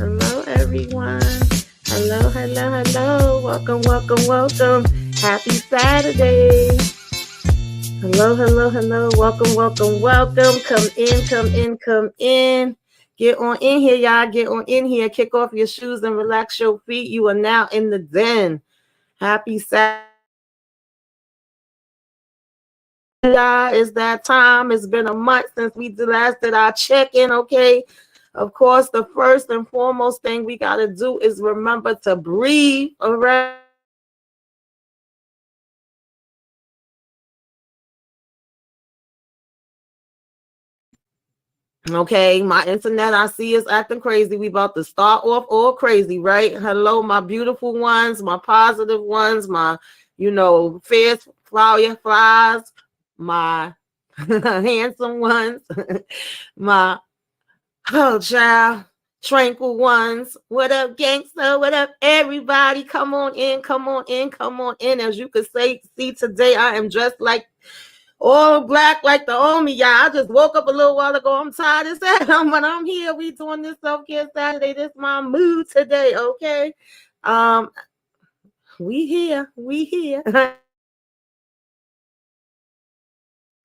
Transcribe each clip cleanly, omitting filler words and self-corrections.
Hello, everyone. Hello. Welcome. Happy Saturday. Hello. Welcome. Come in. Get on in here, y'all. Get on in here. Kick off your shoes and relax your feet. You are now in the den. Happy Saturday. It's that time. It's been a month since we last did our check-in, okay? Of course, the first and foremost thing we got to do is remember to breathe, all right? Okay, my internet I see is acting crazy. We about to start off all crazy, right? Hello, my beautiful ones, my positive ones, my, fierce flies, my handsome ones, my child, tranquil ones. What up, gangster? What up, everybody? Come on in. As you can see today, I am dressed like all black like the homie, y'all. I just woke up a little while ago. I'm tired as hell, but I'm here. We doing this self-care Saturday. This is my mood today, okay? We here.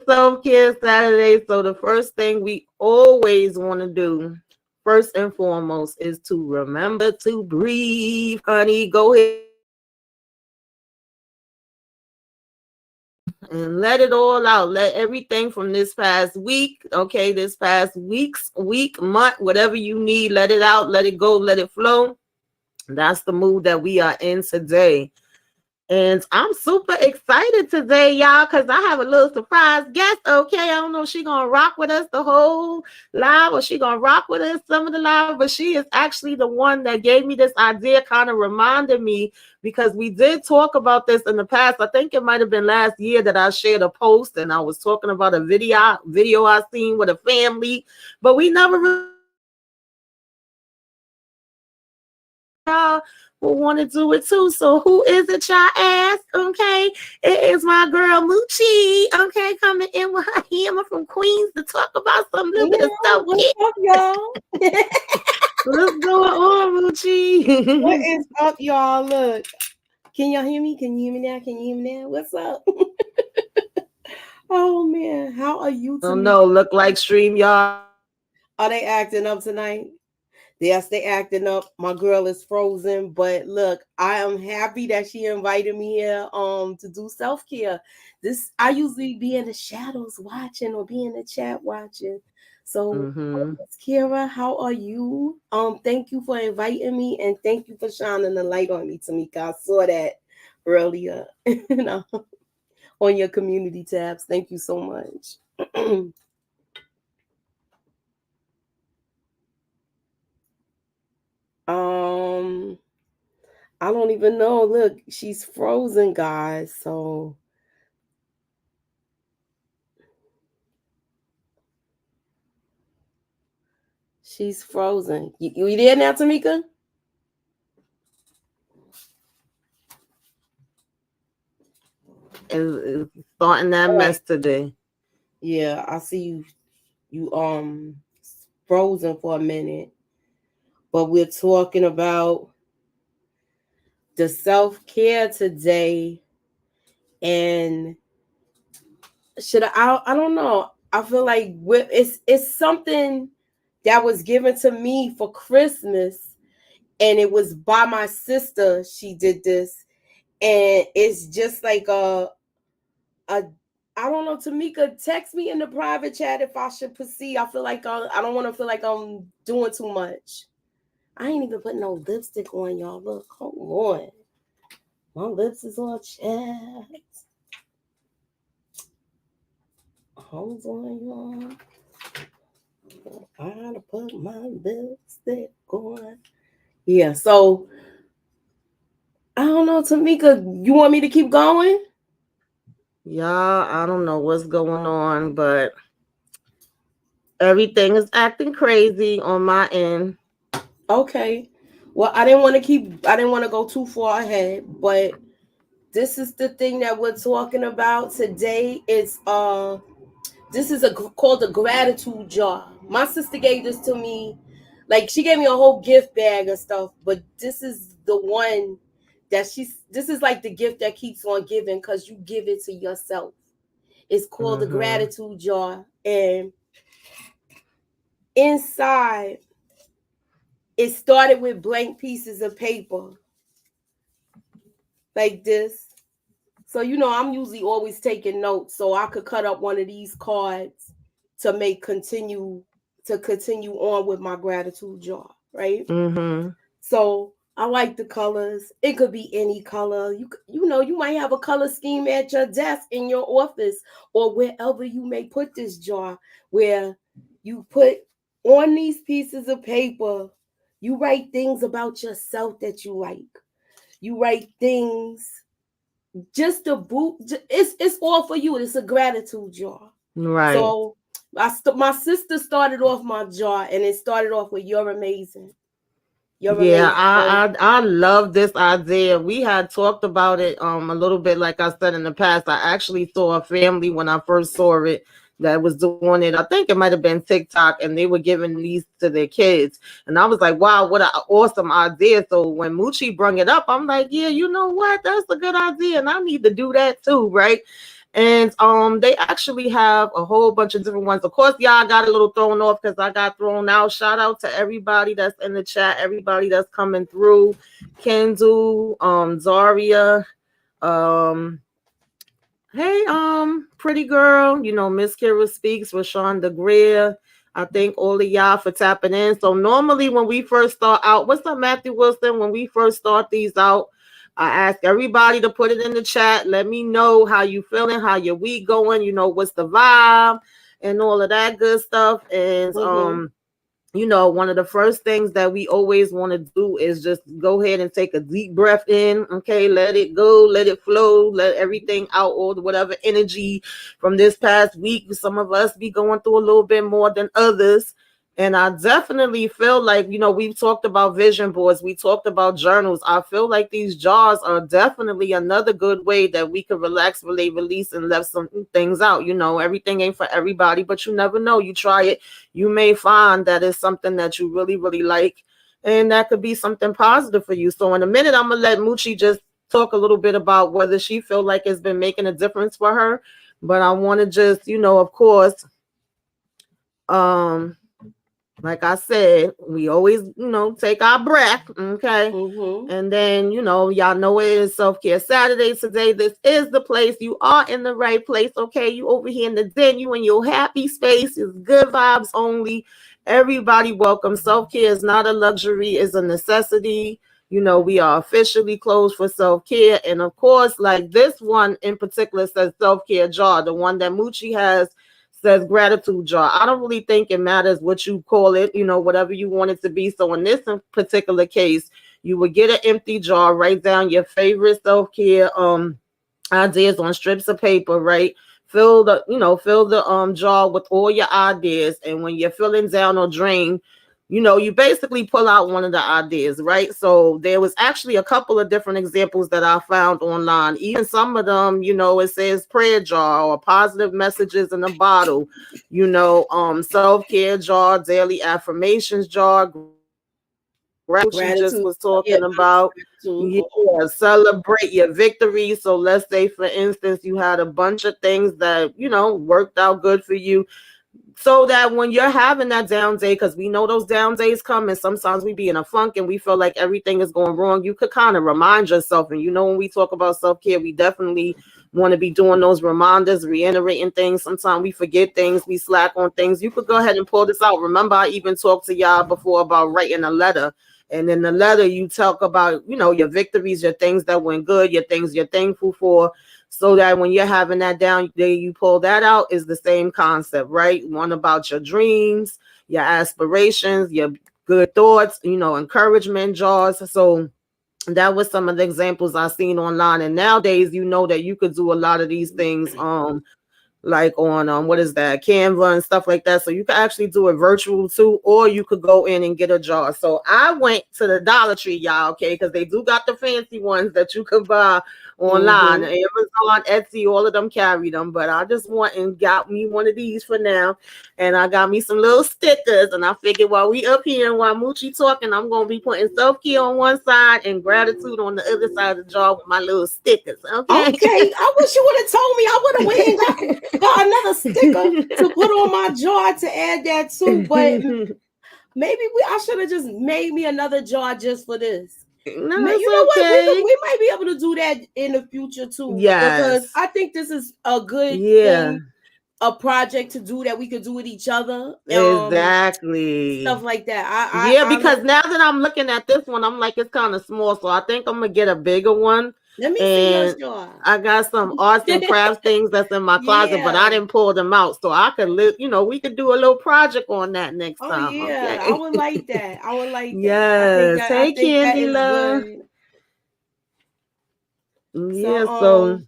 Self-care Saturday. So the first thing we always want to do, first and foremost, is to remember to breathe, honey. Go ahead and let it all out. Let everything from this past week, okay, this past week, month, whatever you need, let it out, let it go, let it flow. That's the mood that we are in today. And I'm super excited today, y'all, because I have a little surprise guest, okay? I don't know if she's going to rock with us the whole live or she going to rock with us some of the live, but she is actually the one that gave me this idea, kind of reminded me, because we did talk about this in the past. I think it might have been last year that I shared a post and I was talking about a video I seen with a family, but we never really will want to do it too. So who is it, y'all ask? Okay, it is my girl Moochie. Okay, coming in with her hammer from Queens to talk about some little bit of stuff. What's up, y'all? What's going on, Moochie? What is up, y'all? Look, can y'all hear me? Can you hear me now? What's up? Oh man, how are you Oh tonight? no, look like StreamYard. Are they acting up tonight? Yes, they acting up. My girl is frozen, but look, I am happy that she invited me here to do self-care. I usually be in the shadows watching or be in the chat watching. So Kira, how are you? Thank you for inviting me and thank you for shining the light on me, Tamika. I saw that earlier on your community tabs. Thank you so much. I don't even know. Look, she's frozen, guys. So she's frozen. You there now, Tamika? Is starting that mess today. Yeah, I see you. You frozen for a minute, but we're talking about the self care today, and I don't know. I feel like it's something that was given to me for Christmas, and it was by my sister. She did this, and it's just like a I don't know. Tamika, text me in the private chat if I should proceed. I feel like I don't want to feel like I'm doing too much. I ain't even put no lipstick on, y'all. Look, hold on. My lips is all chapped. Hold on, y'all. I gotta put my lipstick on. Yeah, so I don't know, Tamika. You want me to keep going? Yeah, I don't know what's going on, but everything is acting crazy on my end. Okay. Well, I didn't want to go too far ahead, but this is the thing that we're talking about today. This is called a gratitude jar. My sister gave this to me. Like, she gave me a whole gift bag of stuff, but this is the one that this is like the gift that keeps on giving because you give it to yourself. It's called the Mm-hmm. gratitude jar. And inside, it started with blank pieces of paper like this. So, I'm usually always taking notes so I could cut up one of these cards to continue on with my gratitude jar, right? Mm-hmm. So I like the colors. It could be any color. You might have a color scheme at your desk in your office or wherever you may put this jar, where you put on these pieces of paper, you write things about yourself that you like. You write things just to boot. It's all for you. It's a gratitude jar. Right. So my sister started off my jar, and it started off with "You're amazing. You're Yeah, amazing." So I love this idea. We had talked about it a little bit, like I said in the past. I actually saw a family when I first saw it that was doing it. I think it might have been TikTok, and they were giving these to their kids. And I was like, wow, what an awesome idea. So when Moochie brung it up, I'm like, yeah, you know what? That's a good idea. And I need to do that too, right? And they actually have a whole bunch of different ones. Of course, y'all got a little thrown off because I got thrown out. Shout out to everybody that's in the chat, everybody that's coming through. Kendu, Zaria, um, hey, pretty girl, Miss Kira speaks with Shonda Greer. I thank all of y'all for tapping in. So normally when we first start out, what's up, Matthew Wilson? When we first start these out, I ask everybody to put it in the chat. Let me know how you feeling, how your week going, what's the vibe and all of that good stuff. And mm-hmm. one of the first things that we always want to do is just go ahead and take a deep breath in. Okay, let it go, let it flow, let everything out, all the whatever energy from this past week. Some of us be going through a little bit more than others. And I definitely feel like, we've talked about vision boards, we talked about journals. I feel like these jars are definitely another good way that we could relax, relate, release, and let some things out. Everything ain't for everybody, but you never know. You try it, you may find that it's something that you really, really like, and that could be something positive for you. So in a minute, I'm gonna let Moochie just talk a little bit about whether she feel like it's been making a difference for her. But I want to just, of course, um, like I said, we always, take our breath, okay? Mm-hmm. And then, y'all know it is Self-Care Saturday today. This is the place. You are in the right place, okay? You over here in the den, you in your happy space. It's good vibes only. Everybody welcome. Self-care is not a luxury, it's a necessity. We are officially closed for self-care. And of course, like this one in particular says self-care jar, the one that Moochie has says gratitude jar. I don't really think it matters what you call it, whatever you want it to be. So in this particular case, you would get an empty jar, write down your favorite self-care ideas on strips of paper, right? Fill the jar with all your ideas. And when you're feeling down or drained, you basically pull out one of the ideas, right? So there was actually a couple of different examples that I found online. Even some of them, it says prayer jar or positive messages in a bottle, self-care jar, daily affirmations jar, gratitude she just Gratitude. was Yeah, talking about. gratitude. Yeah, celebrate your victory. So let's say, for instance, you had a bunch of things that, worked out good for you, so that when you're having that down day, because we know those down days come, and sometimes we be in a funk and we feel like everything is going wrong, you could kind of remind yourself. And when we talk about self-care, we definitely want to be doing those reminders, reiterating things. Sometimes we forget things, we slack on things. You could go ahead and pull this out. Remember, I even talked to y'all before about writing a letter. And in the letter, you talk about, your victories, your things that went good, your things you're thankful for, so that when you're having that down day, you pull that out. Is the same concept, right? One about your dreams, your aspirations, your good thoughts, encouragement jars. So that was some of the examples I seen online. And nowadays, that you could do a lot of these things like on what is that, Canva and stuff like that. So you can actually do it virtual too, or you could go in and get a jar. So I went to the Dollar Tree, y'all, okay, because they do got the fancy ones that you could buy online. Mm-hmm. Amazon, Etsy, all of them carry them, but I just went and got me one of these for now. And I got me some little stickers, and I figured while we up here and while Moochie talking, I'm gonna be putting self-care on one side and gratitude on the other side of the jar with my little stickers. Okay. Okay, I wish you would have told me. I would have went and got another sticker to put on my jar to add that too. But maybe I should have just made me another jar just for this. No, You it's know what? okay. We might be able to do that in the future too, because Yes. I think this is a good Yeah. thing, a project to do that we could do with each other. Exactly. Stuff like that. Yeah, I because like. now that I'm looking at this one, I'm like, it's kind of small. So I think I'm gonna get a bigger one. Let me see your And jar. I got some arts and crafts things that's in my closet, but I Yeah. didn't pull them out. So I could live, we could do a little project on that next Oh time. yeah, I Okay. would like that. I would like that. Yes. I Hey, think that Candy is Love. good. Yeah, So so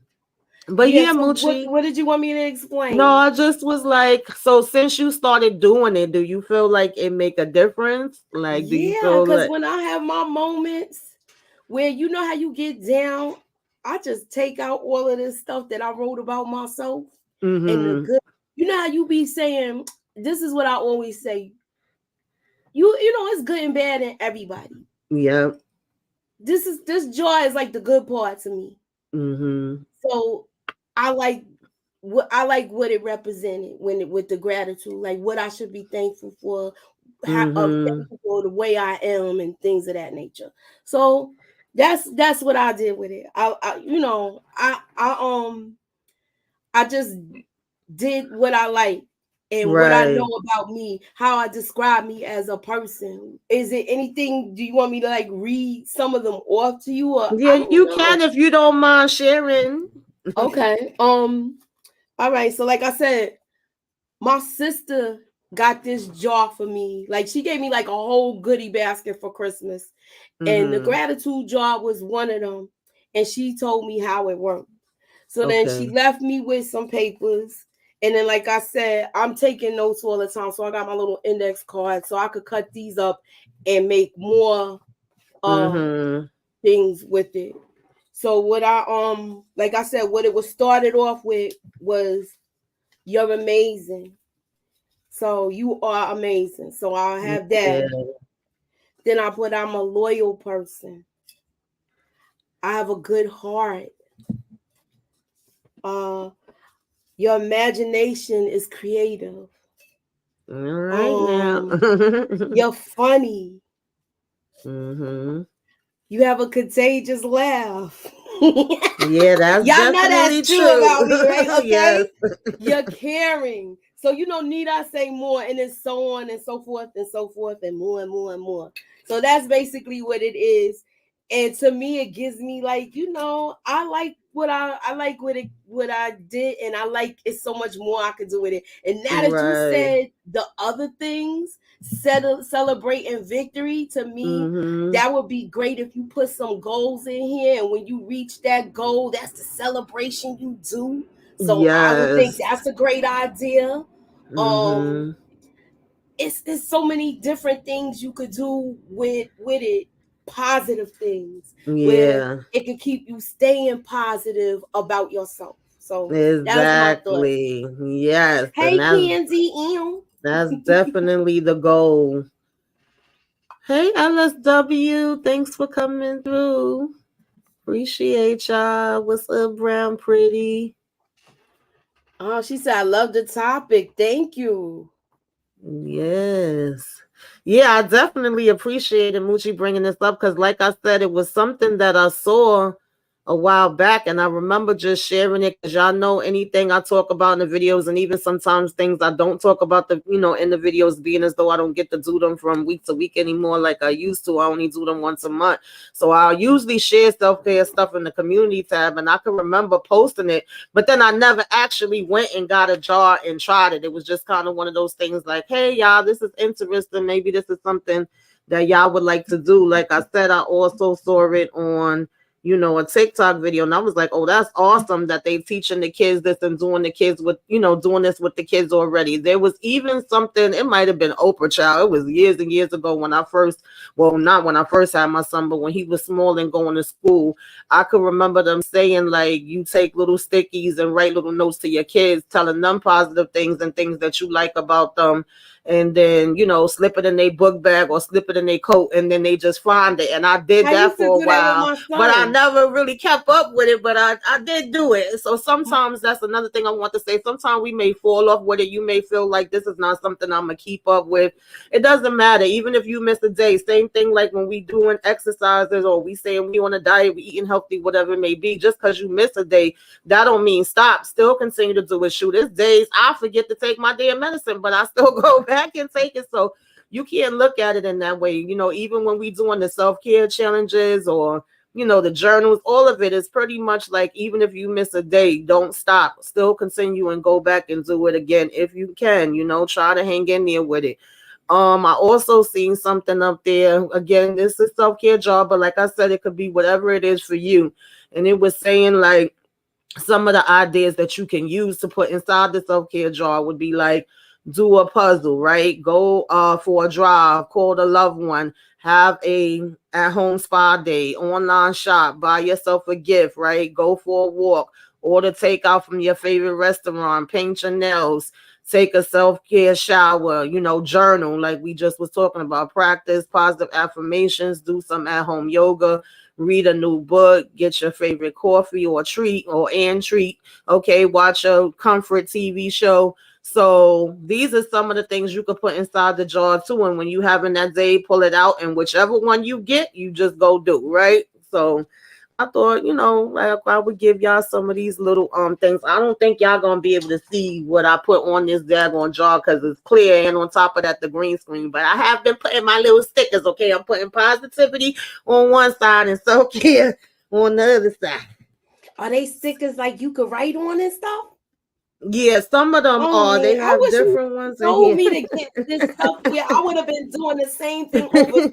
but yeah, yeah, so Moochie. what did you want me to No, explain? I just was like, so since you started doing it, do you feel like it make a difference? Like, do you Yeah, feel because like, when I have my moments where you know how you get down, I just take out all of this stuff that I wrote about myself and the mm-hmm, good. You know how you be saying, this is what I always say. You know it's good and bad in everybody. yeah, This joy is like the good part to me. mm-hmm, So I like what it represented when with the gratitude, like what I should be thankful for, mm-hmm, thankful for the way I am and things of that nature. So that's what I did with it. I just did what I like and what I know right. about me, how I describe me as a person. Is it anything? Do you want me to like read some of them off to you, or I Yeah, don't you know? can if you don't mind sharing. Okay. All right. So like I said, my sister got this jar for me. Like she gave me like a whole goodie basket for Christmas. And the Mm-hmm. gratitude jar was one of them. And she told me how it worked. So then she Okay. left me with some papers. And then, like I said, I'm taking notes all the time. So I got my little index card so I could cut these up and make more uh Mm-hmm. things with it. So what I like I said, what it was started off with was you're amazing. So you are amazing. So I'll have that. Yeah. Then I put I'm a loyal person. I have a good heart. Uh your imagination is creative. All right now. Um you're funny. Mm-hmm. You have a contagious laugh. Yeah, that's Y'all know definitely that's true true. about me, right? Yes. Okay. You're caring. So you don't need I say more, and then so on and so forth and so forth and more and more and more. So that's basically what it is. And to me, it gives me like, I like I like what I did, and I like it's so much more I could do with it. And now that you Right. said the other things, celebrating victory, to me, Mm-hmm. that would be great if you put some goals in here, and when you reach that goal, that's the celebration you do. So I would think Yes. that's a great idea. Um, Mm-hmm. it's so many different things you could do with it, positive things where Yeah, it could keep you staying positive about yourself. So that was my thought. exactly. Yes, and Hey, Kenzie, ew. that's definitely the goal. Hey, LSW, thanks for coming through. Appreciate y'all. What's up, Brown Pretty? Oh, she said I love the topic. Thank you. Yes. Yeah, I definitely appreciated Moochie bringing this up because, like I said, it was something that I saw a while back, and I remember just sharing it because y'all know anything I talk about in the videos, and even sometimes things I don't talk about in the videos, being as though I don't get to do them from week to week anymore like I used to. I only do them once a month, so I'll usually share self-care stuff in the community tab, and I can remember posting it, but then I never actually went and got a jar and tried it. It was just kind of one of those things like, hey, y'all, this is interesting. Maybe this is something that y'all would like to do. Like I said, I also saw it on a TikTok video. And I was like, oh, that's awesome that they teaching the kids this and doing the kids with, doing this with the kids already. There was even something, it might have been Oprah Child. It was years and years ago when I first, well, not when I first had my son, but when he was small and going to school. I could remember them saying, like, you take little stickies and write little notes to your kids, telling them positive things and things that you like about them. And then, slip it in their book bag or slip it in their coat, and then they just find it. And I did I that used to for a do that with while, my but I son. never really kept up with it. But I did do it. So sometimes that's another thing I want to say. Sometimes we may fall off with it. You may feel like this is not something I'm going to keep up with. It doesn't matter. Even if you miss a day, same thing like when we doing exercises or we saying we on a diet, we eating healthy, whatever it may be. Just because you miss a day, that don't mean stop. Still continue to do it. Shoot, there's days I forget to take my damn medicine, but I still go back and take it. So you can't look at it in that way. Even when we doing the self-care challenges or the journals, all of it is pretty much like, even if you miss a day, don't stop. Still continue and go back and do it again if you can. Try to hang in there with it. I also seen something up there. Again, this is self-care job, but like I said, it could be whatever it is for you. And it was saying like some of the ideas that you can use to put inside the self-care jar would be like, do a puzzle, right? Go for a drive, call a loved one, have a at-home spa day, online shop, buy yourself a gift, right? Go for a walk, order takeout from your favorite restaurant, paint your nails, take a self-care shower, journal like we just was talking about, practice positive affirmations, do some at-home yoga, read a new book, get your favorite coffee or treat, okay, watch a comfort TV show. So these are some of the things you could put inside the jar too. And when you having that day, pull it out, and whichever one you get, you just go do, right? So I thought, like I would give y'all some of these little things. I don't think y'all gonna be able to see what I put on this daggone jar because it's clear, and on top of that, the green screen. But I have been putting my little stickers. Okay, I'm putting positivity on one side and self-care on the other side. Are they stickers like you could write on and stuff? Yeah, some of them Oh are. They man, I have wish you different ones in told here. me to get this stuff here. I would have been doing the same thing over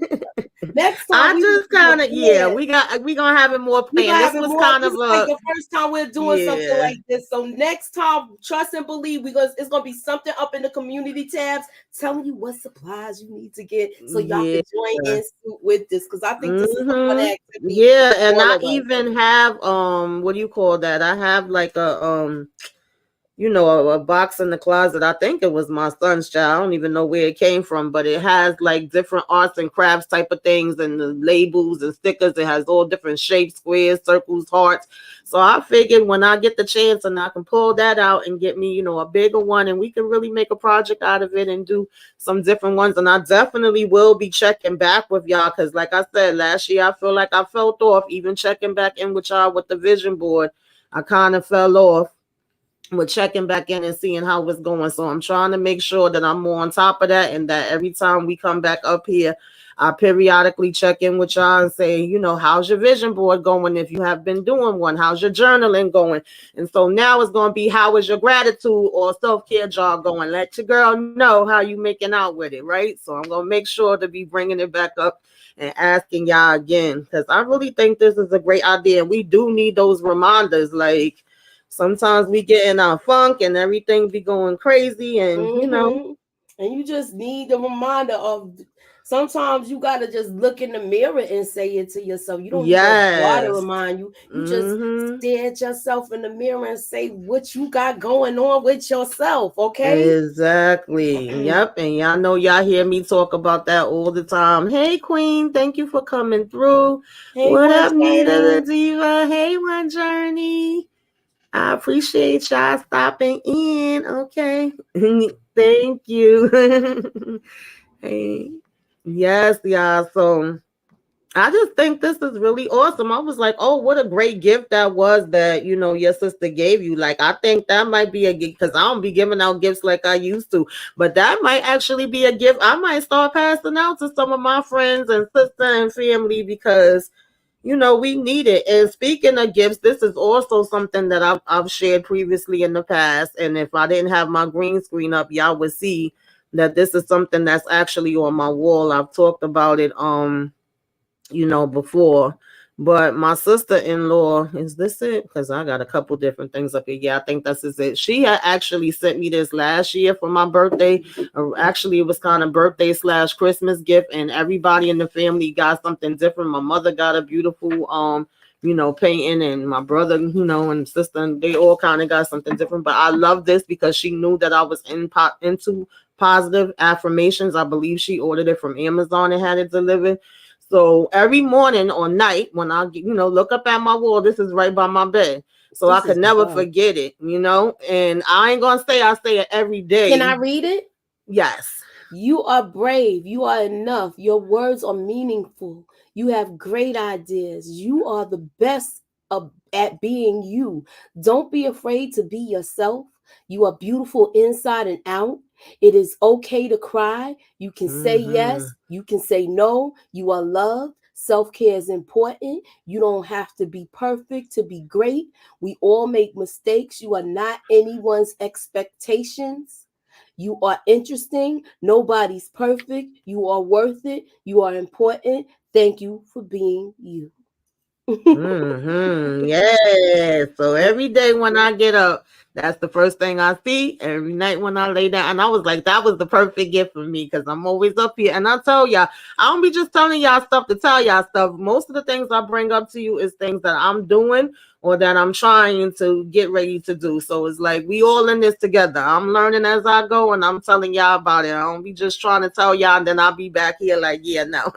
next time I we just do a kind of, yeah, plan. we gonna have it more We planned. gonna This have it was more. kind This of is like a, the first time we're doing something yeah. like this. So next time, trust and believe, because it's gonna be something up in the community tabs telling you what supplies you need to get so y'all Yeah. can join in with this. Because I think this is a fun activity Yeah, for and all I of us. even have what do you call that? I have like a box in the closet. I think it was my son's child. I don't even know where it came from, but it has like different arts and crafts type of things and the labels and stickers. It has all different shapes, squares, circles, hearts. So I figured when I get the chance and I can pull that out and get me, a bigger one, and we can really make a project out of it and do some different ones. And I definitely will be checking back with y'all because, like I said, last year I feel like I felt off, even checking back in with y'all with the vision board. I kind of fell off with checking back in and seeing how it's going. So I'm trying to make sure that I'm more on top of that and that every time we come back up here, I periodically check in with y'all and say, how's your vision board going? If you have been doing one, how's your journaling going? And so now it's going to be, how is your gratitude or self-care jar going? Let your girl know how you making out with it, right? So I'm going to make sure to be bringing it back up and asking y'all again, because I really think this is a great idea. And we do need those reminders. Like, sometimes we get in our funk and everything be going crazy, and Mm-hmm. And you just need the reminder of sometimes you gotta just look in the mirror and say it to yourself. You don't need nobody to Yes. remind you. You just Mm-hmm. stare at yourself in the mirror and say what you got going on with yourself, okay? Exactly. Yep. And y'all know y'all hear me talk about that all the time. Hey, Queen, thank you for coming through. Hey, What one up, Nita the journey. Diva? Hey, One Journey. I appreciate y'all stopping in. Okay. Thank you. Hey. Yes, y'all. So I just think this is really awesome. I was like, oh, what a great gift that was that, your sister gave you. Like, I think that might be a gift because I don't be giving out gifts like I used to. But that might actually be a gift I might start passing out to some of my friends and sister and family because, we need it. And speaking of gifts, this is also something that I've shared previously in the past. And if I didn't have my green screen up, y'all would see that this is something that's actually on my wall. I've talked about it. Before. But my sister-in-law, is this it? Because I got a couple different things up here. Yeah, I think this is it. She had actually sent me this last year for my birthday. Actually, it was kind of birthday / Christmas gift, and everybody in the family got something different. My mother got a beautiful painting, and my brother, and sister, and they all kind of got something different. But I love this because she knew that I was into positive affirmations. I believe she ordered it from Amazon and had it delivered. So every morning or night when I look up at my wall, this is right by my bed. So I This could is never love. forget it, and I ain't gonna say I say it every Can day. I read it? Yes. You are brave. You are enough. Your words are meaningful. You have great ideas. You are the best at being you. Don't be afraid to be yourself. You are beautiful inside and out. It is okay to cry. You can say Mm-hmm. yes. You can say no. You are loved. Self care is important. You don't have to be perfect to be great. We all make mistakes. You are not anyone's expectations. You are interesting. Nobody's perfect. You are worth it. You are important. Thank you for being you. Mm-hmm. Yeah. So every day when I get up, that's the first thing I see. Every night when I lay down, and I was like, that was the perfect gift for me because I'm always up here. And I tell y'all, I don't be just telling y'all stuff to tell y'all stuff. Most of the things I bring up to you is things that I'm doing or that I'm trying to get ready to do. So it's like we all in this together. I'm learning as I go, and I'm telling y'all about it. I don't be just trying to tell y'all, and then I'll be back here like, yeah, no.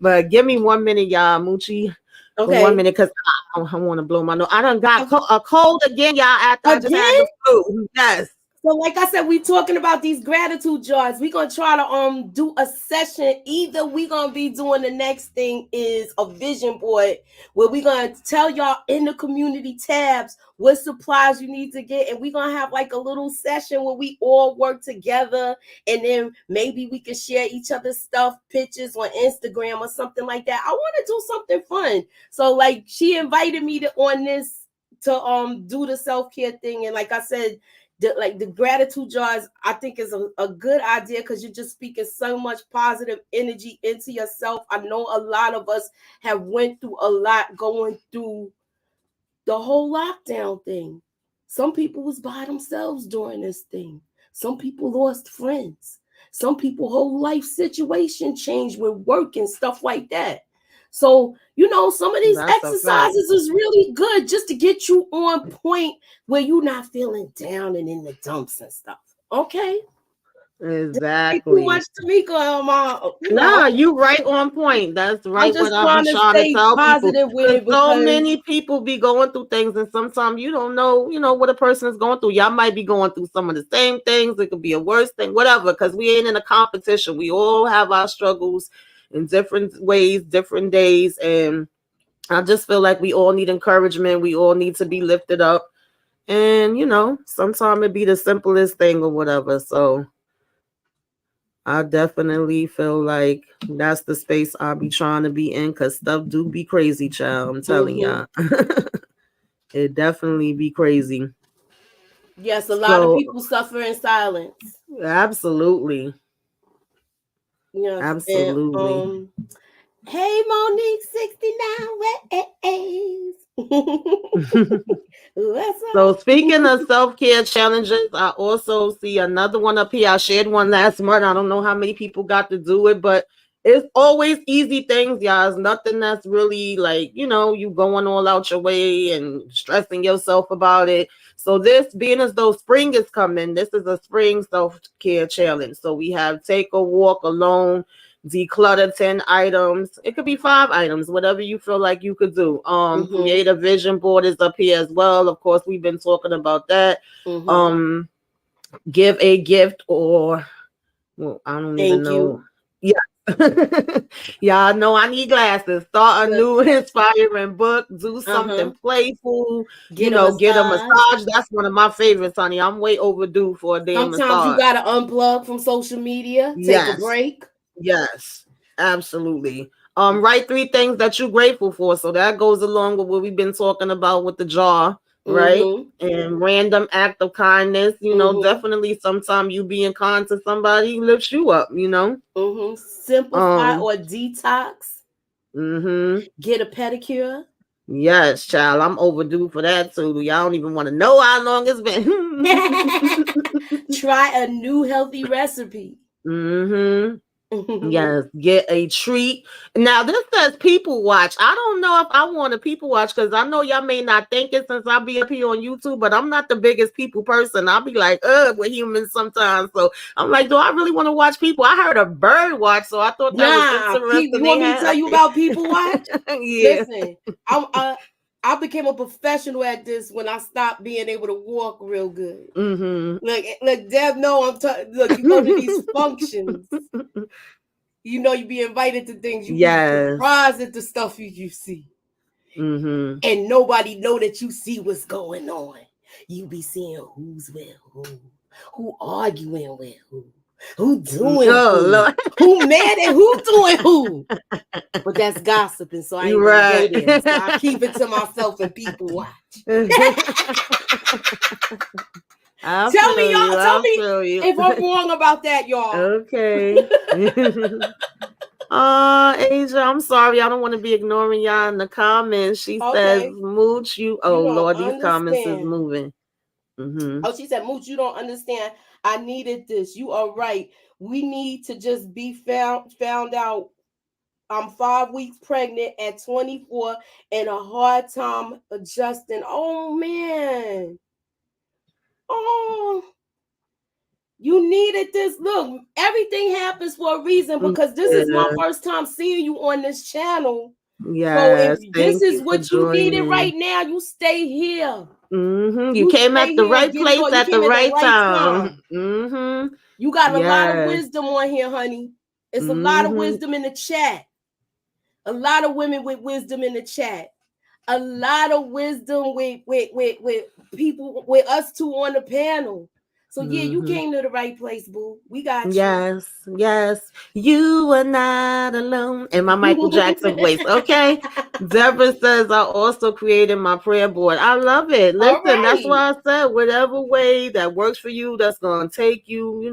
But give me 1 minute, y'all, Moochie, for one Okay. minute because I want to blow my nose. I done got a cold again, y'all, after I just had Again? the flu. Yes. So, like I said, we talking about these gratitude jars. We gonna try to do a session. Either we gonna be doing the next thing is a vision board where we gonna tell y'all in the community tabs what supplies you need to get, and we gonna have like a little session where we all work together, and then maybe we can share each other's stuff, pictures on Instagram or something like that. I want to do something fun. So, like, she invited me to on this to do the self-care thing, and like I said, the gratitude jars I think is a good idea because you're just speaking so much positive energy into yourself. I know a lot of us have went through a lot going through the whole lockdown thing. Some people was by themselves during this thing. Some people lost friends. Some people whole life situation changed with work and stuff like that. So, some of these That's a fact. exercises is really good just to get you on point where you're not feeling down and in the dumps and stuff. Okay? Ain't too Exactly. much to me going on. Nah, you right on point. That's I'm right what just I be trying to trying to stay tell people. positive with Because it so because many people be going through things, and sometimes you don't know, what a person is going through. Y'all might be going through some of the same things. It could be a worse thing, whatever. Because we ain't in a competition. We all have our struggles in different ways, different days, and I just feel like we all need encouragement. We all need to be lifted up, and sometimes it be the simplest thing or whatever. So I definitely feel like that's the space I'll be trying to be in because stuff do be crazy, child. I'm telling mhm. y'all. It definitely be crazy. Yes, a lot of So, people suffer in silence. absolutely. Yes, and Absolutely. Hey, Monique, 69 ways. What's So up? speaking of self-care challenges, I also see another one up here. I shared one last month. I don't know how many people got to do it, but it's always easy things, y'all. It's nothing that's really like, you going all out your way and stressing yourself about it. So this being as though spring is coming, this is a spring self-care challenge. So we have take a walk alone, declutter 10 items. It could be 5 items, whatever you feel like you could do. Mm-hmm. Create a vision board is up here as well. Of course, we've been talking about that. Mm-hmm. um Give a gift, or well, I don't even Thank know. you. Yeah. Y'all know I need glasses. Start a Look, new inspiring book, do something uh-huh. playful, Get a get a massage. massage. That's one of my favorites, honey. I'm way overdue for a damn Sometimes you massage. gotta unplug from social media, take a Yes. break. Yes, absolutely. Write 3 things that you're grateful for. So that goes along with what we've been talking about with the jar, right? Mm-hmm. And random act of kindness, Mm-hmm. definitely sometime you being kind to somebody lifts you up. Mm-hmm. Simplify Um, or detox. mm-hmm. Get a pedicure. Yes, child, I'm overdue for that too. Y'all don't even want to know how long it's been. Try a new healthy recipe. Mm-hmm. Yes, get a treat. Now this says people watch. I don't know if I want to people watch because I know y'all may not think it since I be up here on YouTube, but I'm not the biggest people person. I'll be like, we're humans sometimes. So I'm like, do I really want to watch people? I heard a bird watch, so I thought that was You interesting. They want me to had tell up you there. about people watch? Yeah. Listen, I became a professional at this when I stopped being able to walk real good. Mm-hmm. Look, Deb, no, look, you go to these functions, you be invited to things, you be Yes. surprised at the stuff you see. Mm-hmm. And nobody know that you see what's going on. You be seeing who's with who arguing with who doing Oh Lord. who mad at who doing who. But that's gossiping, so I ain't gonna go Right. there. So I keep it to myself and people watch. I Tell me, feel you. y'all. Tell I me feel you. if I'm wrong about that, y'all. Okay. Asia, I'm sorry. I don't want to be ignoring y'all in the comments. She says, Okay, Mooch, you. you Oh, don't Lord, these comments is understand. moving. Mm-hmm. Oh, she said, Mooch, you don't understand. I needed this. You are right. We need to just be found out. I'm 5 weeks pregnant at 24 and a hard time adjusting. Oh man. Oh, you needed this. Look, everything happens for a reason because this is my Yeah. first time seeing you on this channel. So if Yes. this Thank is you for what you needed joining. right now, you stay here. Mm-hmm. You You came stay at the here and right get it place on. You at the came at the right right time. time. Mm-hmm. You got a lot of Yes. wisdom on here, honey. It's a lot of Mm-hmm. wisdom in the chat. A lot of women with wisdom in the chat. A lot of wisdom with people with us two on the panel. So yeah, you Mm-hmm. came to the right place, boo. We got you. Yes, yes, you are not alone. In my Michael Jackson voice, okay? Deborah says, I also created my prayer board. I love it. All Listen, that's right. why I said, whatever way that works for you, that's going to take you,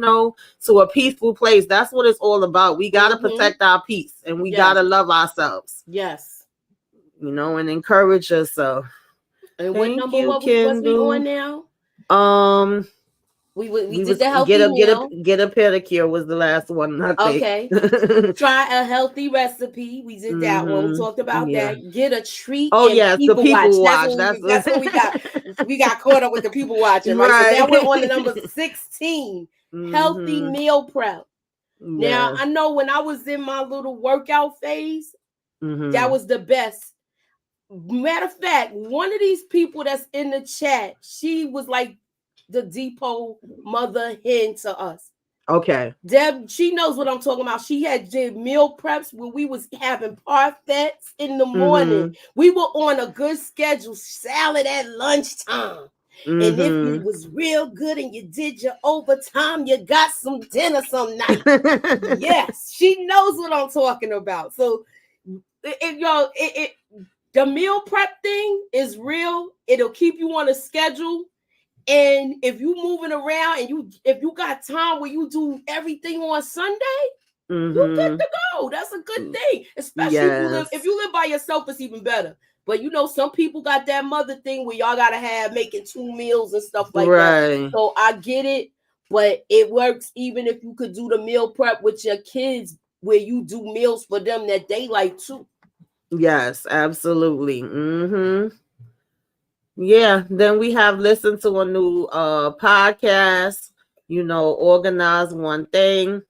to a peaceful place. That's what it's all about. We got to Mm-hmm. protect our peace and we got Yes. to love ourselves, Yes. and encourage yourself. And what Thank number you, was we on Kendall. now? Um, We we did was the healthy meal. get a pedicure was the last one, I think. Okay. Try a healthy recipe. We did that one. We Mm-hmm. talked about Yeah. that. Get a treat Oh and yes, the people watch. people watch. That's That's what we got caught up with the people watching, right? So now right. we're on the number 16. Healthy Mm-hmm. meal prep. Now Yes. I know when I was in my little workout phase, that Mm-hmm. was the best. Matter of fact, one of these people that's in the chat, she was like the depot mother hen to us. Okay. Deb, she knows what I'm talking about. She had did meal preps when we was having parfaits in the morning. Mm-hmm. We were on a good schedule, salad at lunchtime. And if you Mm-hmm. was real good and you did your overtime, you got some dinner some night. Yes, she knows what I'm talking about. So, the meal prep thing is real. It'll keep you on a schedule. And if you moving around and if you got time where you do everything on Sunday, You good Mm-hmm. to go. That's a good thing. Especially if Yes. you live by yourself, it's even better. But some people got that mother thing where y'all gotta have making 2 meals and stuff like that. Right. So I get it, but it works even if you could do the meal prep with your kids where you do meals for them that they like too. Yes, absolutely. Mm-hmm. Yeah. Then we have listened to a new podcast, organize one thing,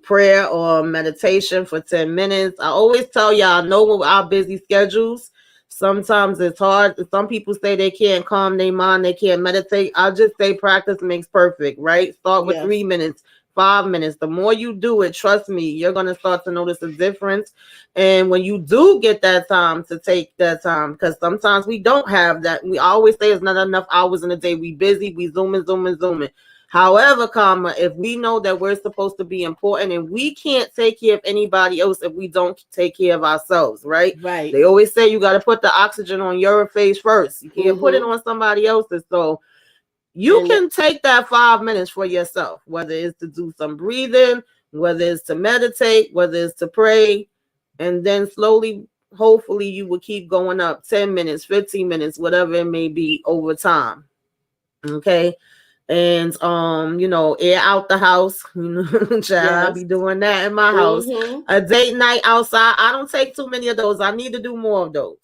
prayer or meditation for 10 minutes. I always tell y'all, know with our busy schedules, sometimes it's hard. Some people say they can't calm their mind, they can't meditate. I just say practice makes perfect, right? Start with Yes. 3 minutes, 5 minutes. The more you do it, trust me, you're going to start to notice a difference. And when you do get that time to take that time, because sometimes we don't have that, we always say it's not enough hours in a day. We busy, we zooming. However, if we know that we're supposed to be important and we can't take care of anybody else if we don't take care of ourselves, right? Right. They always say you got to put the oxygen on your face first. You can't put it Mm-hmm. on somebody else's. So you And can take that 5 minutes for yourself, whether it's to do some breathing, whether it's to meditate, whether it's to pray, and then slowly, hopefully, you will keep going up 10 minutes, 15 minutes, whatever it may be over time. Okay. And air out the house. Child, I yes. be doing that in my house. Mm-hmm. A date night outside. I don't take too many of those. I need to do more of those.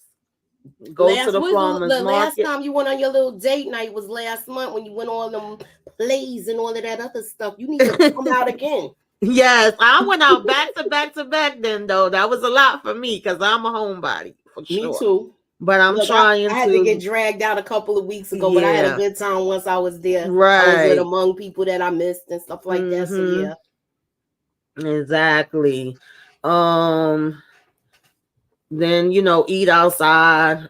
Go to the farmer's The last market. time you went on your little date night was last month when you went on them plays and all of that other stuff. You need to come out again. Yes, I went out back to back to back then though. That was a lot for me because I'm a homebody for Me sure. too. But I'm Look, I trying had to get to, dragged out a couple of weeks ago, but I had a yeah, good time once I was there. I was with right. among people that I missed and stuff like that. So Mm-hmm. yeah. Exactly. Um, then eat outside,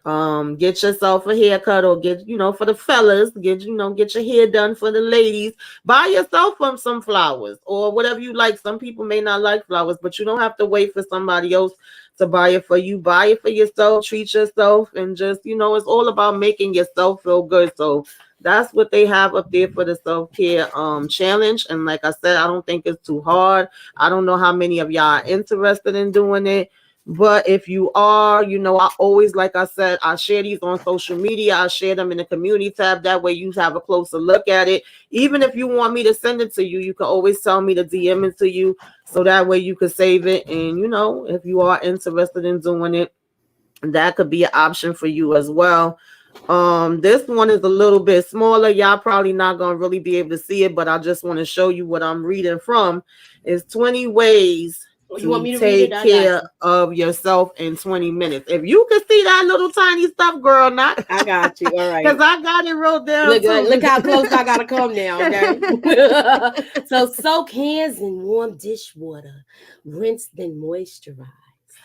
get yourself a haircut, or get for the fellas, get your hair done. For the ladies, buy yourself some flowers or whatever you like. Some people may not like flowers, but you don't have to wait for somebody else to buy it for you. Buy it for yourself, treat yourself, and just it's all about making yourself feel good. So that's what they have up there for the self-care challenge. And like I said, I don't think it's too hard. I don't know how many of y'all are interested in doing it. But if you are, I always, like I said, I share these on social media. I share them in the community tab. That way you have a closer look at it. Even if you want me to send it to you, you can always tell me to DM it to you. So that way you can save it. And, if you are interested in doing it, that could be an option for you as well. This one is a little bit smaller. Y'all probably not gonna really be able to see it, but I just want to show you what I'm reading from. It's 20 ways You want to me to read it? take I got care you. of yourself in 20 minutes. If you can see that little tiny stuff, girl, not I got you. All because right. I got it wrote down Look too. how close I gotta come now, okay? So soak hands in warm dishwater, rinse then moisturize.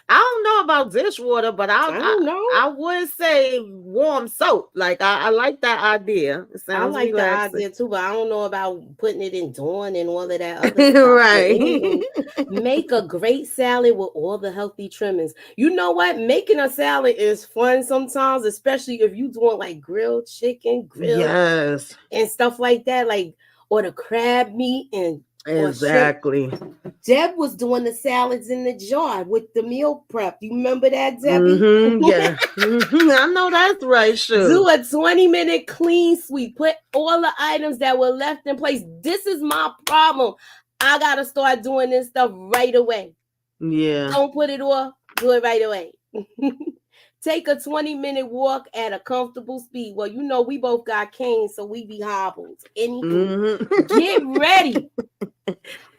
I don't know about dishwater, but I don't know. I would say warm soap. Like I like that idea. It I sounds like the relaxing. idea too, but I don't know about putting it in Dawn and all of that other stuff. But Right. anywho, make a great salad with all the healthy trimmings. You know what? Making a salad is fun sometimes, especially if you doing like grilled chicken, grilled Yes. and stuff like that, like or the crab meat and or shrimp. Exactly. Deb was doing the salads in the jar with the meal prep. You remember that, Debbie? Mm-hmm. Yeah. Mm-hmm. I know that's right, Do sure. a 20-minute clean sweep. Put all the items that were left in place. This is my problem. I got to start doing this stuff right away. Yeah. Don't put it off. Do it right away. Take a 20-minute walk at a comfortable speed. Well, we both got canes, so we be hobbled. Anywho, get Mm-hmm. ready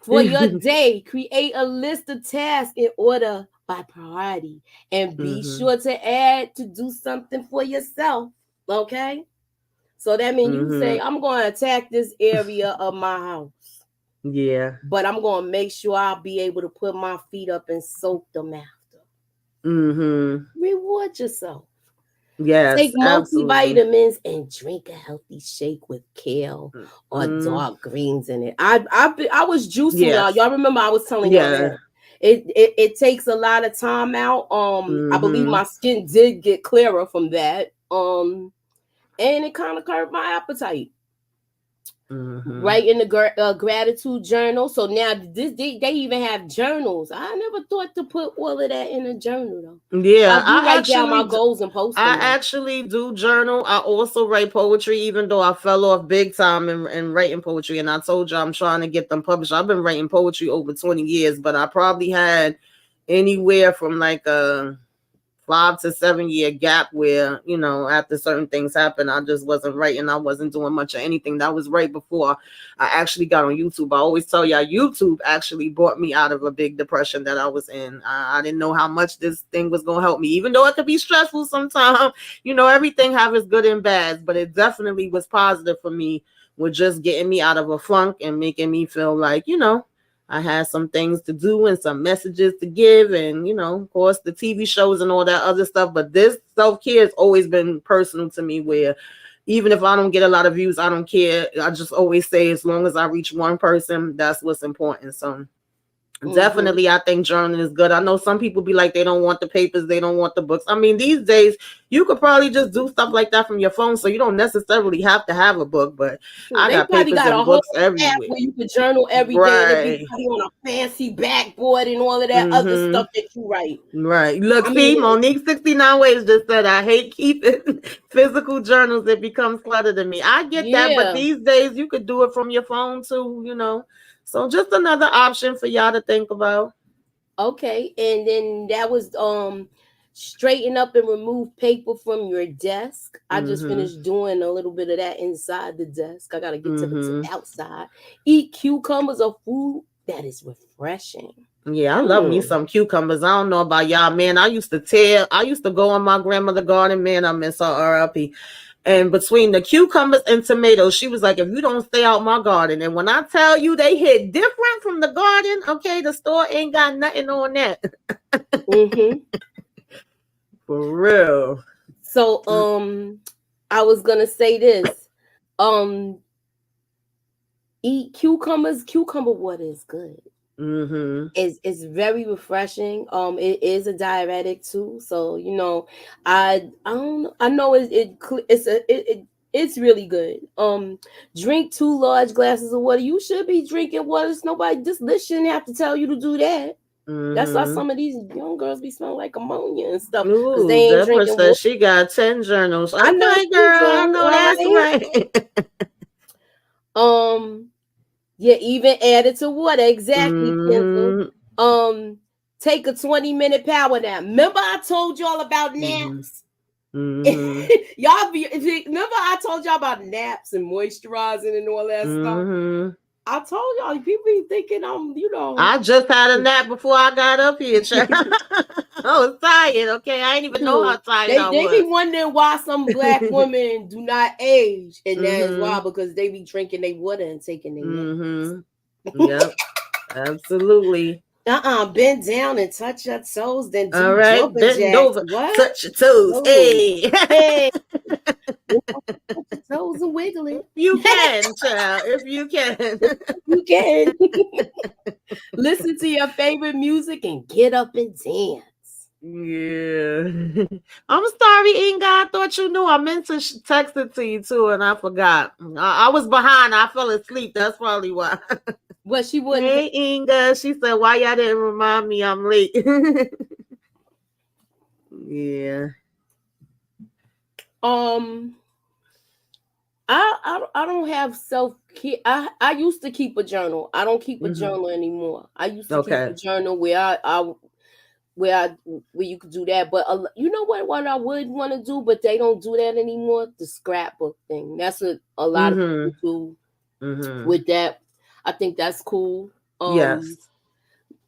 for your day. Create a list of tasks in order by priority and be Mm-hmm. sure to add to do something for yourself. Okay? So that means you say, Mm-hmm. I'm going to attack this area of my house, Yeah. but I'm going to make sure I'll be able to put my feet up and soak them after. Mm-hmm. Reward yourself. Yes, Take absolutely. multivitamins and drink a healthy shake with kale or Mm-hmm. dark greens in it. I was juicing y'all. Yes. Y'all remember I was telling y'all Yeah. that. It takes a lot of time out. I believe Mm-hmm. my skin did get clearer from that. And it kind of curbed my appetite. Mm-hmm. write in the gratitude journal. So now they even have journals. I never thought to put all of that in a journal though. So I Yeah, do write down my goals and post I them though. actually do journal. I also write poetry, even though I fell off big time in writing poetry. And I told you I'm trying to get them published. I've been writing poetry over 20 years, but I probably had anywhere from like a 5 to 7 year gap where, after certain things happened, I just wasn't writing. I wasn't doing much of anything. That was right before I actually got on YouTube. I always tell y'all, YouTube actually brought me out of a big depression that I was in. I didn't know how much this thing was going to help me, even though it could be stressful sometimes. Everything have its good and bads, but it definitely was positive for me with just getting me out of a funk and making me feel like, I had some things to do and some messages to give, and of course, the TV shows and all that other stuff. But this self-care has always been personal to me, where even if I don't get a lot of views, I don't care. I just always say, as long as I reach one person, that's what's important. So definitely, I think journaling is good. I know some people be like, they don't want the papers, they don't want the books. I mean, these days you could probably just do stuff like that from your phone, so you don't necessarily have to have a book. But I They got probably papers got and a whole books app everywhere. where you can journal every day, and it be Right. probably on a fancy backboard and all of that other stuff that you write. Right. Look, I see, mean, Monique 69 Ways just said, I hate keeping physical journals. It becomes clutter to me. I get that, but yeah. these days you could do it from your phone too. So just another option for y'all to think about. Okay, and then that was straighten up and remove paper from your desk. I just Mm-hmm. finished doing a little bit of that inside the desk. I got to get to the Mm-hmm. outside. Eat cucumbers or food that is refreshing. Yeah, I love me some cucumbers. I don't know about y'all, man. I used to go in my grandmother's garden, man. I miss her RLP. And between the cucumbers and tomatoes, she was like, if you don't stay out my garden. And when I tell you they hit different from the garden, okay, the store ain't got nothing on that. Mm-hmm. For real. So, I was gonna say this. Eat cucumbers. Cucumber water is good. Mm-hmm. It's very refreshing. It is a diuretic too. So I don't know. I know it's really good. Drink 2 large glasses of water. You should be drinking water. It's nobody. This shouldn't have to tell you to do that. That's why Mm-hmm. some of these young girls be smelling like ammonia and stuff because they Ooh, ain't Deborah drinking water. says she got 10 journals. I know Okay, she girl, I do. know All that's right. right. Yeah, even add it to water. Exactly, Kenzel. Mm-hmm. Take a 20-minute power nap. Remember I told y'all about Mm-hmm. naps? Mm-hmm. Remember I told y'all about naps and moisturizing and all that stuff? Mm-hmm. I told y'all, people be thinking I just had a nap before I got up here, child. I was tired, okay? I didn't even know how tired I they be was. wondering why some black women do not age. And that is why, Mm-hmm. because they be drinking their water and taking their naps. Mm-hmm. Yep. Absolutely. Bend down and touch your toes, then All do right. jumping Bend jacks. over. What? Touch your toes. Oh, Hey. hey, touch your toes and wiggle If it. you can, child. If you can. You can. Listen to your favorite music and get up and dance. Yeah. I'm sorry, Inga. I thought you knew. I meant to text it to you too, and I forgot. I was behind. I fell asleep. That's probably why. But she wouldn't. Hey, Inga. She said, why y'all didn't remind me I'm late? Yeah. I don't have self-care. I used to keep a journal. I don't keep a journal anymore. I used to keep a journal where where you could do that. But you know what I would want to do, but they don't do that anymore. The scrapbook thing. That's what a lot of people do with that. I think that's cool. Yes.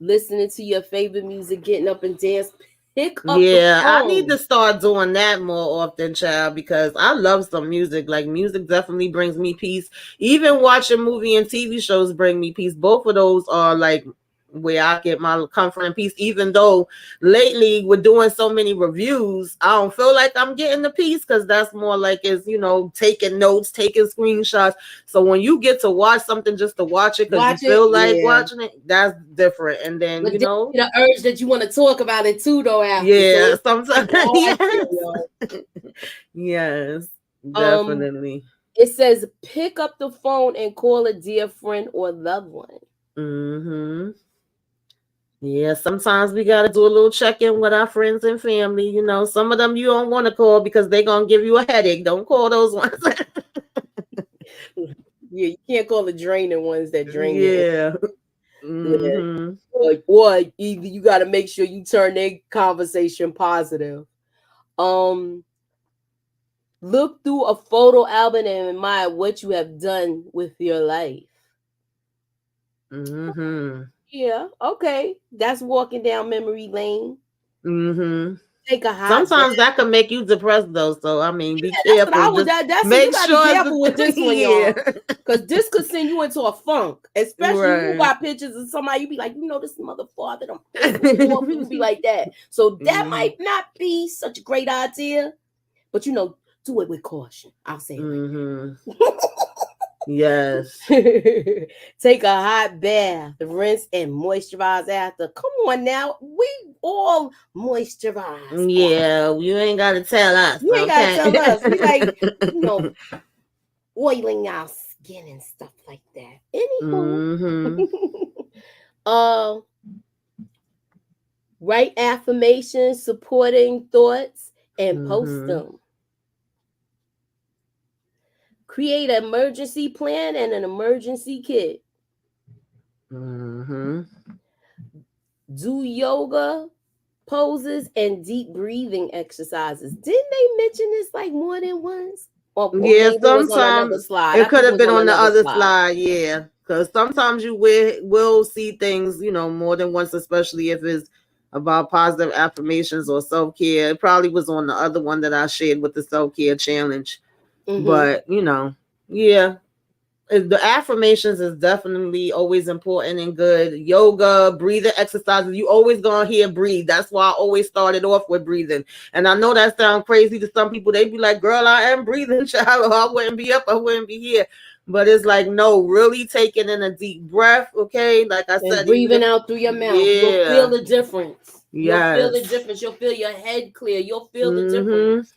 Listening to your favorite music, getting up and dance. Pick up the Yeah, I need phone. to start doing that more often, child, because I love some music. Like, music definitely brings me peace. Even watching movie and TV shows bring me peace. Both of those are like where I get my comfort and peace. Even though lately we're doing so many reviews, I don't feel like I'm getting the peace, because that's more like it's, taking notes, taking screenshots. So when you get to watch something just to watch it because you feel like watching it, that's different. And then, but the urge that you want to talk about it too, though. After, yeah, so sometimes. Yes. Yes, definitely. It says pick up the phone and call a dear friend or loved one. Mm-hmm. Yeah, sometimes we got to do a little check-in with our friends and family. You know, some of them you don't want to call because they're going to give you a headache. Don't call those ones. Yeah, you can't call the draining ones that drain you. Yeah. Yeah. Mm-hmm. Or either you got to make sure you turn their conversation positive. Um, Look through a photo album and admire what you have done with your life. Mm-hmm. Yeah, okay. That's walking down memory lane. Mm-hmm. Take a hot bath. Sometimes that can make you depressed though. So I mean, be That's what I careful. would. Just That's what you make gotta be sure careful with this one, yeah. y'all. Because this could send you into a funk. Especially you Right. got pictures of somebody, you be like, you know, this mother father done pissed me off. You be like that. So that Mm-hmm. might not be such a great idea. But you know, do it with caution. I'll say it like Mm-hmm. Yes. that. Take a hot bath, rinse and moisturize after. Come on now. We all moisturize after. Yeah, you ain't got to tell us, You ain't gotta okay? tell us. We like, you know, oiling our skin and stuff like that. Anywho, Mm-hmm. uh, write affirmations, supporting thoughts, and post Mm-hmm. them. Create an emergency plan and an emergency kit. Mm-hmm. Do yoga poses and deep breathing exercises. Didn't they mention this like more than once? Or Yeah, maybe it was on another sometimes slide. it I could think it have was been on on the another other slide. slide, yeah. Because sometimes you will see things, you know, more than once, especially if it's about positive affirmations or self-care. It probably was on the other one that I shared with the self-care challenge. Mm-hmm. But, you know, yeah, the affirmations is definitely always important and good. Yoga, breathing exercises, you always gonna hear breathe. That's why I always started off with breathing. And I know that sounds crazy to some people. They be like, girl, I am breathing, child, or I wouldn't be up, I wouldn't be here. But it's like, no, really taking in a deep breath, okay? Like I And said, even breathing if out through your mouth. You'll feel yeah, the difference. You'll feel the yes. difference. You'll feel your head clear. You'll feel the Mm-hmm. difference.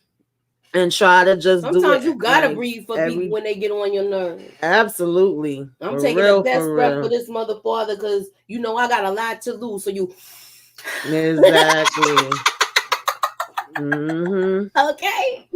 And try to just do Sometimes it you gotta like breathe for people every when they get on your nerves. absolutely. I'm For taking the real, best for breath for real. this mother father because you know I got a lot to lose. So you Exactly. Mm-hmm. okay.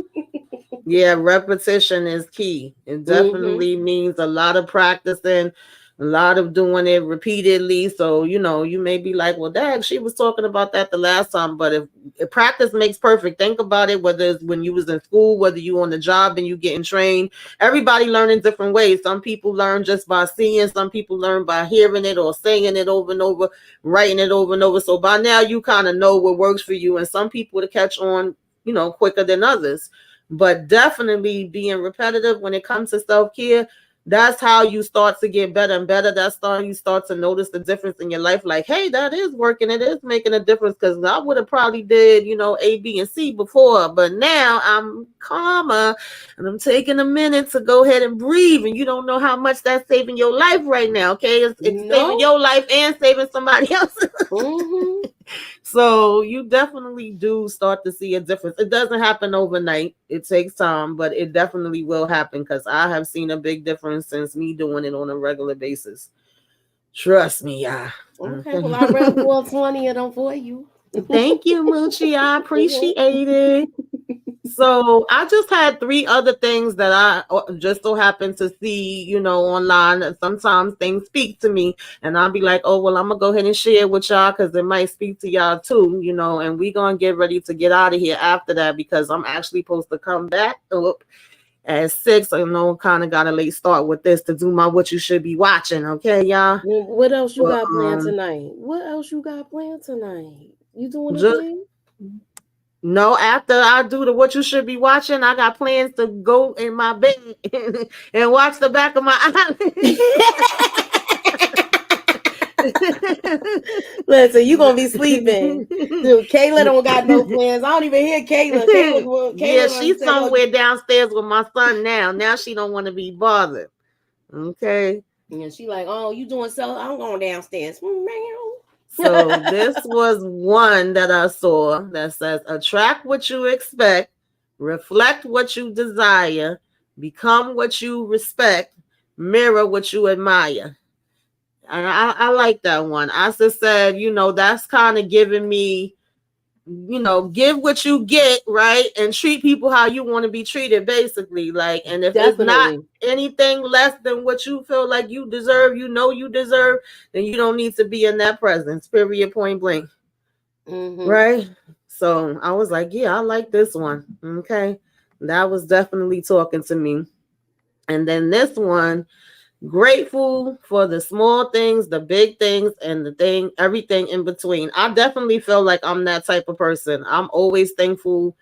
Yeah, repetition is key. It Mm-hmm. definitely means a lot of practicing, a lot of doing it repeatedly. So, you know, you may be like, well, dad, she was talking about that the last time. But if practice makes perfect, think about it, whether it's when you was in school, whether you on the job and you getting trained. Everybody learn in different ways. Some people learn just by seeing, some people learn by hearing it or saying it over and over, writing it over and over. So by now you kind of know what works for you. And some people to catch on, you know, quicker than others, but definitely being repetitive when it comes to self-care. That's how you start to get better and better. That's how you start to notice the difference in your life. Like, hey, that is working. It is making a difference, because I would have probably did, you know, A, B, and C before, but now I'm calmer and I'm taking a minute to go ahead and breathe. And you don't know how much that's saving your life right now. Okay, it's saving No. your life and saving somebody else. Mm-hmm. So you definitely do start to see a difference. It doesn't happen overnight. It takes time, but it definitely will happen, because I have seen a big difference since me doing it on a regular basis. Trust me, yeah. Okay. Okay. Well, I read 420 of them for you. Thank you, Moochie. I appreciate it. So I just had three other things that I just so happened to see, you know, online. And sometimes things speak to me, and I'll be like, oh, well, I'm gonna go ahead and share with y'all because it might speak to y'all too, you know. And we gonna get ready to get out of here after that, because I'm actually supposed to come back up at 6. I know kind of got a late start with this to do my what you should be watching, okay, y'all. What else you But got planned tonight? What else you got planned tonight? You doing a just thing? no, after I do the what you should be watching, I got plans to go in my bed and watch the back of my eyelids. Listen, you gonna be sleeping. Dude, Kayla don't got no plans. I don't even hear Kayla. Yeah, Kayla done she's said, "Oh, somewhere downstairs with my son now. Now she don't want to be bothered. Okay. and she like, oh, you doing so? I'm going downstairs. So this was one that I saw that says attract what you expect, reflect what you desire, Become what you respect, mirror what you admire. And I like that one. I just said, that's kind of giving me, give what you get, right? And treat people how you want to be treated, basically. Like, and if it's not Definitely. anything less than what you feel like you deserve, you deserve, then you don't need to be in that presence, period, point blank. Mm-hmm. Right? So I was like, yeah, I like this one. Okay. That was definitely talking to me. And then this one, grateful for the small things, the big things, and everything in between. I definitely feel like I'm that type of person. I'm always thankful.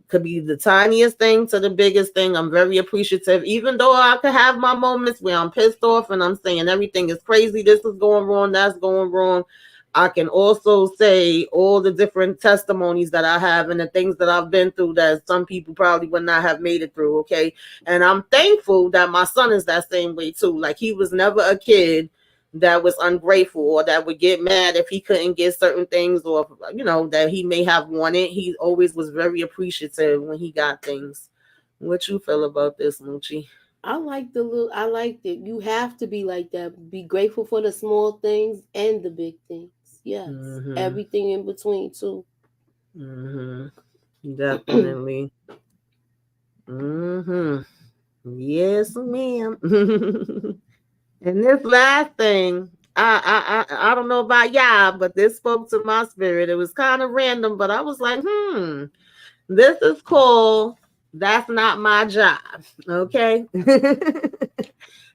Could be the tiniest thing to the biggest thing. I'm very appreciative, even though I could have my moments where I'm pissed off and I'm saying everything is crazy. This is going wrong. That's going wrong. I can also say all the different testimonies that I have and the things that I've been through that some people probably would not have made it through. Okay. And I'm thankful that my son is that same way too. Like, he was never a kid that was ungrateful or that would get mad if he couldn't get certain things, or that he may have wanted. He always was very appreciative when he got things. What you feel about this, Moochie? I like that. You have to be like that. Be grateful for the small things and the big things. Yes. Mm-hmm. Everything in between too. Mm-hmm. Definitely. Mm-hmm. Yes, ma'am. And this last thing, I don't know about y'all, but this spoke to my spirit. It was kind of random, but I was like, this is cool. That's not my job. Okay.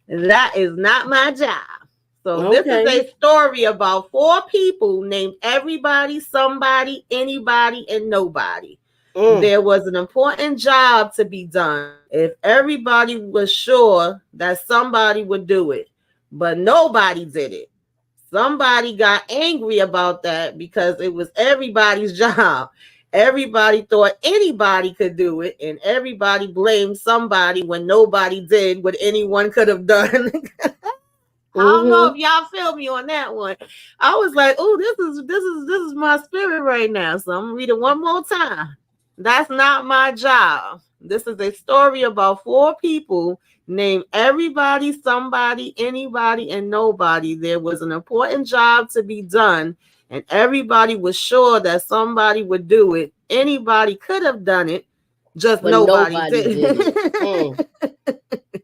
That is not my job. So this is Okay. a story about four people named everybody, somebody, anybody, and nobody. Mm. There was an important job to be done. If everybody was sure that somebody would do it, but nobody did it. Somebody got angry about that because it was everybody's job. Everybody thought anybody could do it, and everybody blamed somebody when nobody did what anyone could have done. I don't know if Mm-hmm. y'all feel me on that one. I was like, "Oh, this is my spirit right now." So I'm gonna read it one more time. That's not my job. This is a story about four people named everybody, somebody, anybody, and nobody. There was an important job to be done, and everybody was sure that somebody would do it. Anybody could have done it, just But nobody nobody did. did it. Mm.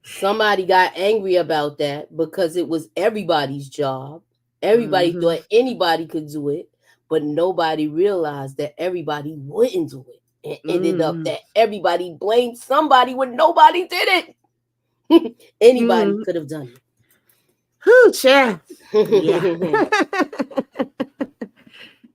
Somebody got angry about that because it was everybody's job. Everybody Hmm. thought anybody could do it, but nobody realized that everybody wouldn't do it. And ended up Hmm. that everybody blamed somebody when nobody did it. Anybody Hmm. could have done Whew, child. Yeah. it.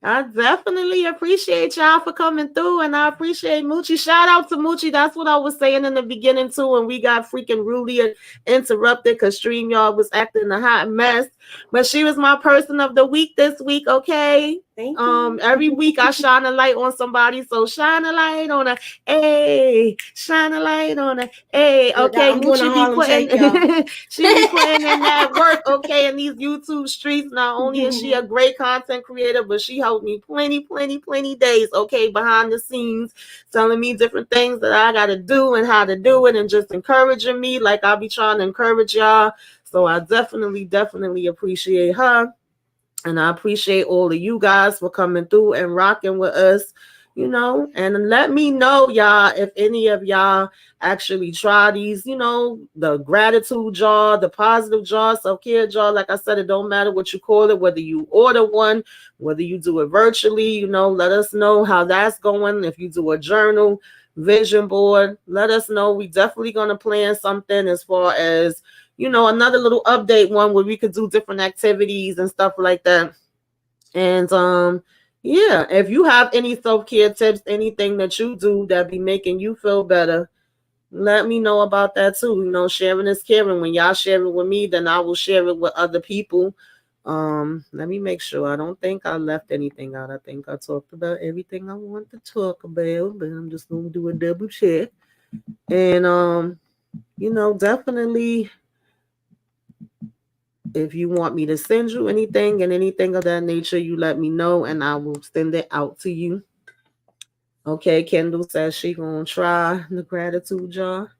I definitely appreciate y'all for coming through, and I appreciate Moochie. Shout out to Moochie. That's what I was saying in the beginning too, and we got freaking rudely interrupted because StreamYard was acting a hot mess. But she was my person of the week this week. Okay. Thank you. Every week I shine a light on somebody, so shine a light on a, hey, shine a light on a, hey. Look, Okay, I'm going to Moochie be Harlem putting, Shake, y'all. she be putting in that work, okay, in these YouTube streets. Not only is she a great content creator, but she helped me plenty days, okay, behind the scenes, telling me different things that I gotta do and how to do it, and just encouraging me like I'll be trying to encourage y'all. So I definitely appreciate her. And I appreciate all of you guys for coming through and rocking with us, and let me know, y'all, if any of y'all actually try these, the gratitude jar, the positive jar, self-care jar. Like I said, it don't matter what you call it, whether you order one, whether you do it virtually, let us know how that's going. If you do a journal, vision board, let us know. We definitely going to plan something as far as another little update one where we could do different activities and stuff like that. And yeah, if you have any self-care tips, anything that you do that be making you feel better, let me know about that too. Sharing is caring. When y'all share it with me, then I will share it with other people. Let me make sure. I don't think I left anything out. I think I talked about everything I want to talk about, but I'm just gonna do a double check. And definitely, if you want me to send you anything and anything of that nature, you let me know and I will send it out to you. Okay, Kendall says she gonna try the gratitude jar.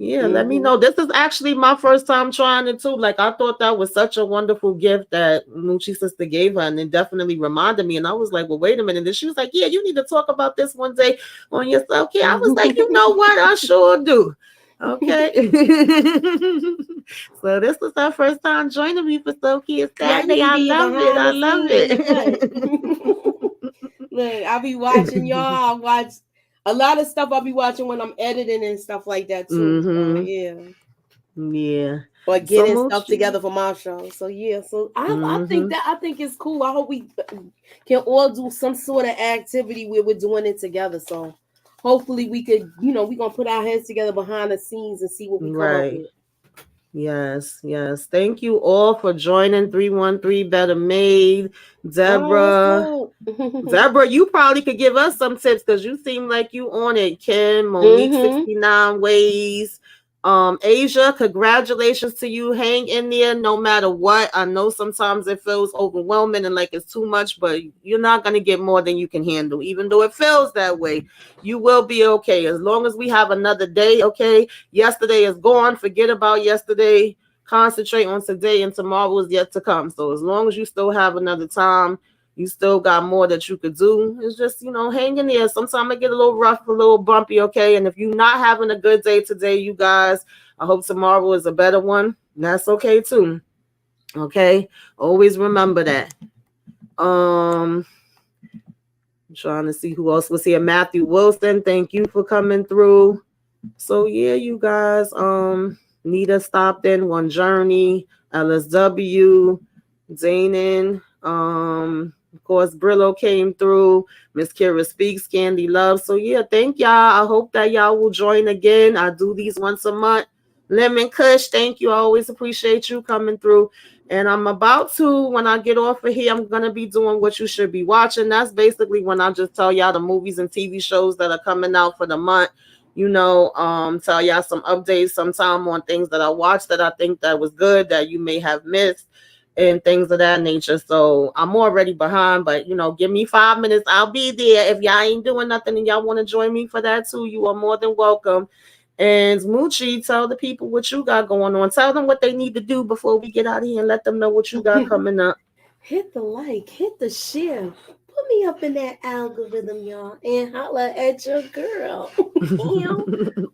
Yeah, let me know. This is actually my first time trying it too. Like I thought that was such a wonderful gift that Moochie sister gave her, and it definitely reminded me. And I was like, well, wait a minute. And she was like, yeah, you need to talk about this one day on your self-care. I was like, you know what? I sure do. Okay. So this was her first time joining me for self-care Now you Saturday. be I being love it. behind I the love scenes and it. what? Look, I be watching y'all. I watch a lot of stuff. I be watching when I'm editing and stuff like that too. So Mm-hmm. yeah. Yeah. Or So getting stuff Moochie. together for my show. So yeah, so Mm-hmm. I think it's cool. I hope we can all do some sort of activity where we're doing it together. So hopefully we could, we're gonna put our heads together behind the scenes and see what we come up Right. with. Yes, yes. Thank you all for joining 313 Better Made. Oh, what's Deborah. up? Deborah, you probably could give us some tips because you seem like you on it. Kim, Monique, Mm-hmm. 69 Ways. Asia, congratulations to you. Hang in there no matter what. I know sometimes it feels overwhelming and like it's too much, but you're not gonna get more than you can handle. Even though it feels that way, you will be okay. As long as we have another day, okay. Yesterday is gone. Forget about yesterday. Concentrate on today, and tomorrow is yet to come. So as long as you still have another time, you still got more that you could do. It's just, hang in there. Sometimes it get a little rough, a little bumpy, okay? And if you're not having a good day today, you guys, I hope tomorrow is a better one. That's okay too. Okay? Always remember that. I'm trying to see who else was here. Matthew Wilson, thank you for coming through. So yeah, you guys, Nita stopped in One Journey, LSW, Zanin, of course, Brillo came through, Miss Kira Speaks, Candy Love. So yeah, thank y'all. I hope that y'all will join again. I do these once a month. Lemon Kush, thank you. I always appreciate you coming through. And I'm about to, when I get off of here, I'm going to be doing what you should be watching. That's basically when I just tell y'all the movies and TV shows that are coming out for the month. Tell y'all some updates sometime on things that I watched that I think that was good that you may have missed and things of that nature. So I'm already behind, but give me 5 minutes. I'll be there. If y'all ain't doing nothing and y'all want to join me for that too, you are more than welcome. And Moochie, tell the people what you got going on. Tell them what they need to do before we get out of here and let them know what you got coming up. Hit the like, hit the share. Put me up in that algorithm, y'all, and holla at your girl.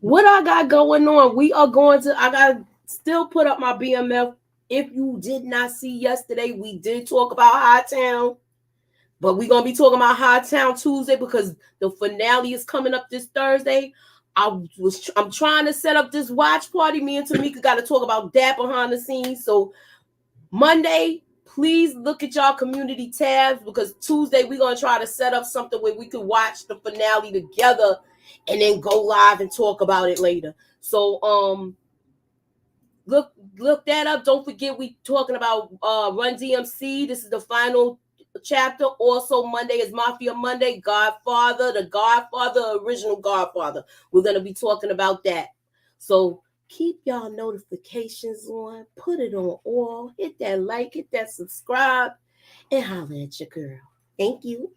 What I got going on? I got still put up my BMF. If you did not see yesterday, we did talk about High Town, but we're gonna be talking about High Town Tuesday because the finale is coming up this Thursday. I'm trying to set up this watch party. Me and Tamika got to talk about that behind the scenes. So Monday, please look at y'all community tabs because Tuesday we're gonna try to set up something where we can watch the finale together and then go live and talk about it later. So look that up. Don't forget we talking about Run DMC. This is the final chapter. Also Monday is Mafia Monday, the Godfather, original Godfather. We're gonna be talking about that. So keep y'all notifications on, put it on all, hit that like, hit that subscribe, and holler at your girl. Thank you.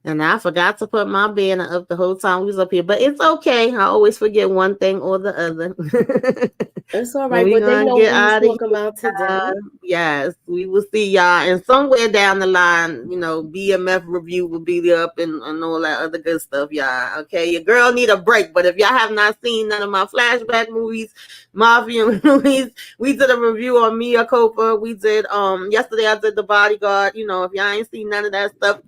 And I forgot to put my banner up the whole time we was up here, but it's okay. I always forget one thing or the other. It's all right, We're but they gonna know get what we was out of talking about today. Yes, we will see y'all. And somewhere down the line, BMF review will be up and all that other good stuff, y'all. Okay, your girl need a break. But if y'all have not seen none of my flashback movies, Mafia movies, we did a review on Mia Copa. We did yesterday I did The Bodyguard. If y'all ain't seen none of that stuff,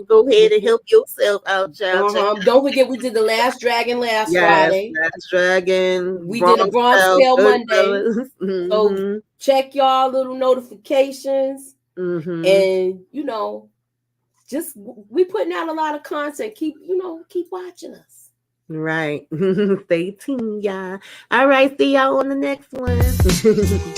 go ahead and help yourself out, child. Check Don't forget we did The Last Dragon last Yes, Friday. Last Dragon, We did a Bronx Bronx Tale, Tale Monday. Goodfellas. So check y'all little notifications. And just we putting out a lot of content. Keep watching us. Right. Stay tuned, y'all. All right, see y'all on the next one.